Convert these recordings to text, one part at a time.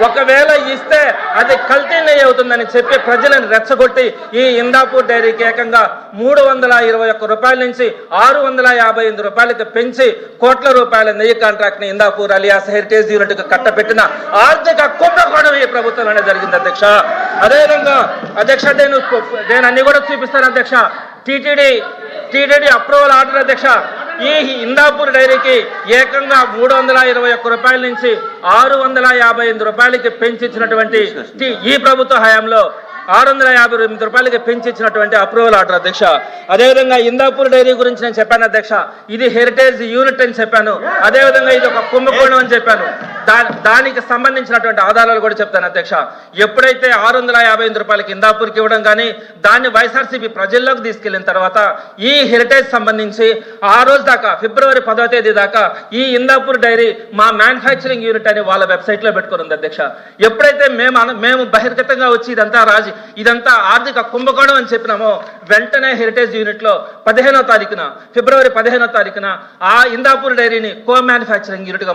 ఒకవేళ ఇస్తే అది కల్తీ నెయ్యి అవుతుందని చెప్పి ప్రజలను రెచ్చగొట్టి ఈ ఇందాపూర్ డైరీకి ఏకంగా 321 రూపాయల నుంచి 658 రూపాయలకి పెంచి కోట్ల రూపాయల నెయ్యి కాంట్రాక్ట్ ని ఇందాపూర్ అలియాస్ హెరిటేజ్ యూనిట్ కు కట్టబెట్టిన ఆర్థిక కుంభకోణం ఈ ప్రభుత్వంలోనే జరిగింది అధ్యక్ష. అదేవిధంగా అధ్యక్ష నేను అన్ని కూడా చూపిస్తాను అధ్యక్ష. టీటీడీ అప్రూవల్ ఆర్డర్ అధ్యక్ష. ఈ ఇందాపూర్ డైరీకి ఏకంగా 321 రూపాయల నుంచి 658 రూపాయలకి పెంచిచ్చినటువంటి ఈ ప్రభుత్వ హయాంలో 658 రూపాయలకి పెంచిచ్చినటువంటి అప్రూవల్ ఆర్డర్ అధ్యక్ష. అదేవిధంగా ఇందాపూర్ డైరీ గురించి నేను చెప్పాను అధ్యక్ష, ఇది హెరిటేజ్ యూనిట్ అని చెప్పాను. అదేవిధంగా ఇది ఒక కుంభకోణం అని చెప్పాను. దానికి సంబంధించినటువంటి ఆధారాలు కూడా చెప్తాను అధ్యక్ష. ఎప్పుడైతే 658 రూపాయలకి ఇందాపూర్కి ఇవ్వడం కానీ దాన్ని వైఎస్ఆర్సీపీ ప్రజల్లోకి తీసుకెళ్లిన తర్వాత ఈ హెరిటేజ్ సంబంధించి ఆ రోజు దాకా ఫిబ్రవరి 10వ తేదీ దాకా ఈ ఇందాపూర్ డైరీ మా మ్యానుఫ్యాక్చరింగ్ యూనిట్ అని వాళ్ళ వెబ్సైట్ లో పెట్టుకుని ఉంది అధ్యక్ష. ఎప్పుడైతే మేము బహిర్గతంగా వచ్చి ఇదంతా ఆర్థిక కుంభకోణం అని చెప్పినామో వెంటనే హెరిటేజ్ యూనిట్ లో 15వ తారీఖున ఫిబ్రవరి 15వ తారీఖున ఆ ఇందాపూర్ డైరీని కో మ్యానుఫ్యాక్చరింగ్ యూనిట్ గా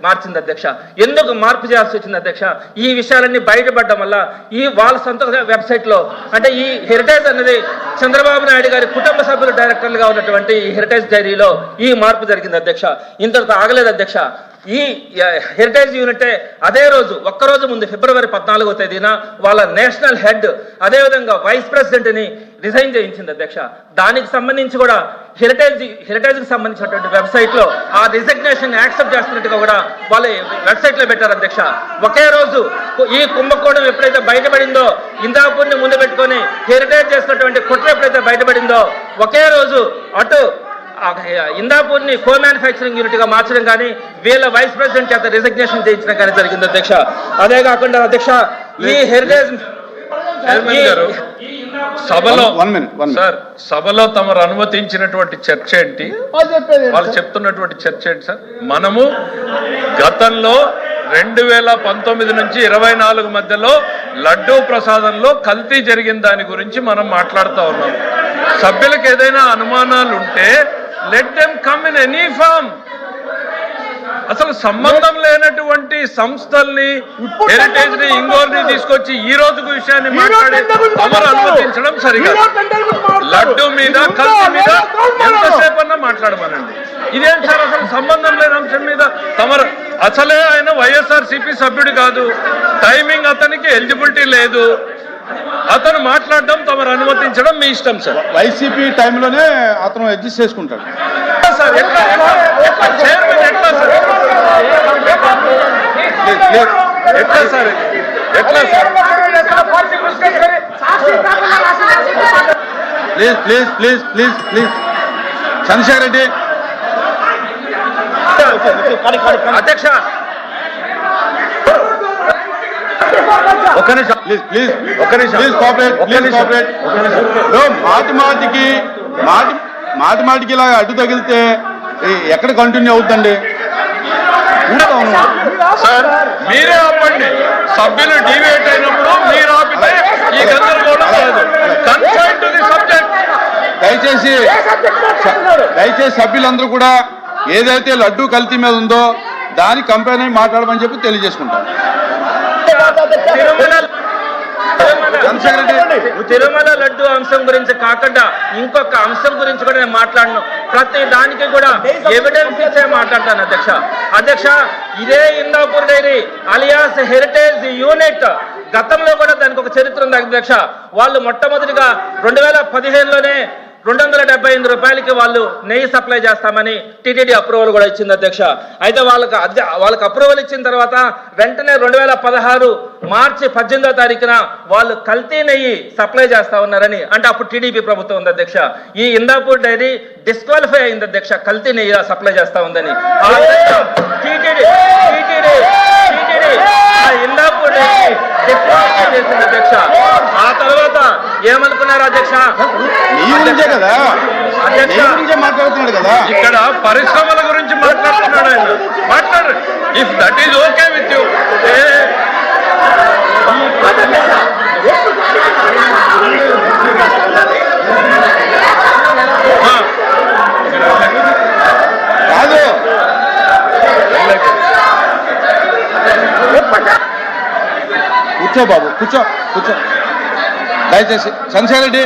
మార్చింది అధ్యక్ష. ఎందుకు మార్పు చేయాల్సి వచ్చింది అధ్యక్ష? ఈ విషయాలన్నీ బయటపడడం వల్ల ఈ వాళ్ళ సొంత వెబ్సైట్ లో అంటే ఈ హెరిటేజ్ అనేది చంద్రబాబు నాయుడు గారి కుటుంబ సభ్యులు డైరెక్టర్లుగా ఉన్నటువంటి ఈ హెరిటేజ్ డైరీలో ఈ మార్పు జరిగింది అధ్యక్ష. ఇంతటితో ఆగలేదు అధ్యక్ష. ఈ హెరిటేజ్ యూనిటే అదే రోజు ఒక్కరోజు ముందు ఫిబ్రవరి 14వ తేదీన వాళ్ళ నేషనల్ హెడ్ అదేవిధంగా వైస్ ప్రెసిడెంట్ ని రిజైన్ చేయించింది అధ్యక్ష. దానికి సంబంధించి కూడా హెరిటేజ్ కి సంబంధించినటువంటి వెబ్సైట్ లో ఆ రిజిగ్నేషన్ యాక్సెప్ట్ చేస్తున్నట్టుగా కూడా వాళ్ళ వెబ్సైట్ లో పెట్టారు అధ్యక్ష. ఒకే రోజు ఈ కుంభకోణం ఎప్పుడైతే బయటపడిందో, ఇందాపూర్ని ముందు పెట్టుకొని హెరిటేజ్ చేసినటువంటి కుట్ర ఎప్పుడైతే బయటపడిందో ఒకే రోజు అటు ఇందాపూర్ని కో మ్యానుఫ్యాక్చరింగ్ యూనిట్ గా మార్చడం కానీ వీళ్ళ వైస్ ప్రెసిడెంట్ చేత రిజిగ్నేషన్ చేయించడం కానీ జరిగింది అధ్యక్ష. అదే కాకుండా అధ్యక్ష ఈ హెరిటేజ్ సభలో తమరు అనుమతించినటువంటి చర్చ ఏంటి, వాళ్ళు చెప్తున్నటువంటి చర్చ ఏంటి సార్? మనము గతంలో 2019 నుంచి 24 మధ్యలో లడ్డూ ప్రసాదంలో కల్తీ జరిగిన దాని గురించి మనం మాట్లాడుతూ ఉన్నాం. సభ్యులకు ఏదైనా అనుమానాలు ఉంటే let them come in any form. అసలు సంబంధం లేనటువంటి సంస్థల్ని హెరిటేజ్ ని ఇంగోర్ని తీసుకొచ్చి ఈ రోజుకు విషయాన్ని మాట్లాడి తమరు అనుమతించడం సరికాదు. లడ్డు మీద కల్తీ మీద ఎంతసేపు అన్నా మాట్లాడమనండి. ఇదేం సార్ అసలు సంబంధం లేని అంశం మీద తమరు అసలే ఆయన వైఎస్ఆర్సీపీ సభ్యుడు కాదు, టైమింగ్ అతనికి ఎలిజిబిలిటీ లేదు, అతను మాట్లాడడం తమరు అనుమతించడం మీ ఇష్టం సార్. వైసీపీ టైంలోనే అతను అడ్జస్ట్ చేసుకుంటాడు సార్. ఎట్లా చైర్మన్ ఎట్లా సార్ ఎట్లా sir please please please please please Chandrashekar Reddy అధ్యక్ష ఒక్క నిమిషం ప్లీజ్ ప్లీజ్ ఒక్క నిమిషం ప్లీజ్ కోఆపరేట్ ప్లీజ్ కోఆపరేట్. మాటి మాటికి ఇలా అడ్డు తగిలితే ఎక్కడ కంటిన్యూ అవుతుందండి? సార్ మీరే ఆపండి. సభ్యులు డివేట్ అయినప్పుడు మీరు ఆపితే ఈ గందరగోళం కాదు. Confine to the subject. దయచేసి సభ్యులందరూ కూడా ఏదైతే లడ్డూ కల్తీ మీద ఉందో దాని కంపెనీ మాట్లాడమని చెప్పి తెలియజేసుకుంటాం. తిరుమల లడ్డు అంశం గురించి కాకుండా ఇంకొక అంశం గురించి కూడా నేను మాట్లాడను. ప్రతి దానికి కూడా ఎవిడెన్స్ ఇచ్చే మాట్లాడతాను అధ్యక్ష. ఇదే Indapur dairy alias Heritage unit గతంలో కూడా దానికి ఒక చరిత్ర ఉంది అధ్యక్ష. వాళ్ళు మొట్టమొదటిగా 2015లోనే 275 రూపాయలకి వాళ్ళు నెయ్యి సప్లై చేస్తామని టీటీడీ అప్రూవల్ కూడా ఇచ్చింది అధ్యక్ష. అయితే వాళ్ళకి అప్రూవల్ ఇచ్చిన తర్వాత వెంటనే 2016 మార్చి 18వ తారీఖున వాళ్ళు కల్తీ నెయ్యి సప్లై చేస్తా ఉన్నారని, అంటే అప్పుడు టీడీపీ ప్రభుత్వం ఉంది అధ్యక్ష. ఈ ఇందాపూర్ డైరీ డిస్క్వాలిఫై అయింది అధ్యక్ష, కల్తీ నెయ్యి సప్లై చేస్తా ఉందని. టీటీడీ ఇందాపూర్ డైరీ డిస్క్వాలిఫై చేసింది అధ్యక్ష. ఆ తర్వాత ఏమనుకున్నారు అధ్యక్ష? మాట్లాడుతున్నాడు కదా ఇక్కడ పరిశ్రమల గురించి మాట్లాడుతున్నాడు ఆయన. మాట్లాడు. If that is okay with you. కాదు కూర్చో బాబు, కూర్చో కూర్చో దయచేసి. చంద్రశేఖర్ రెడ్డి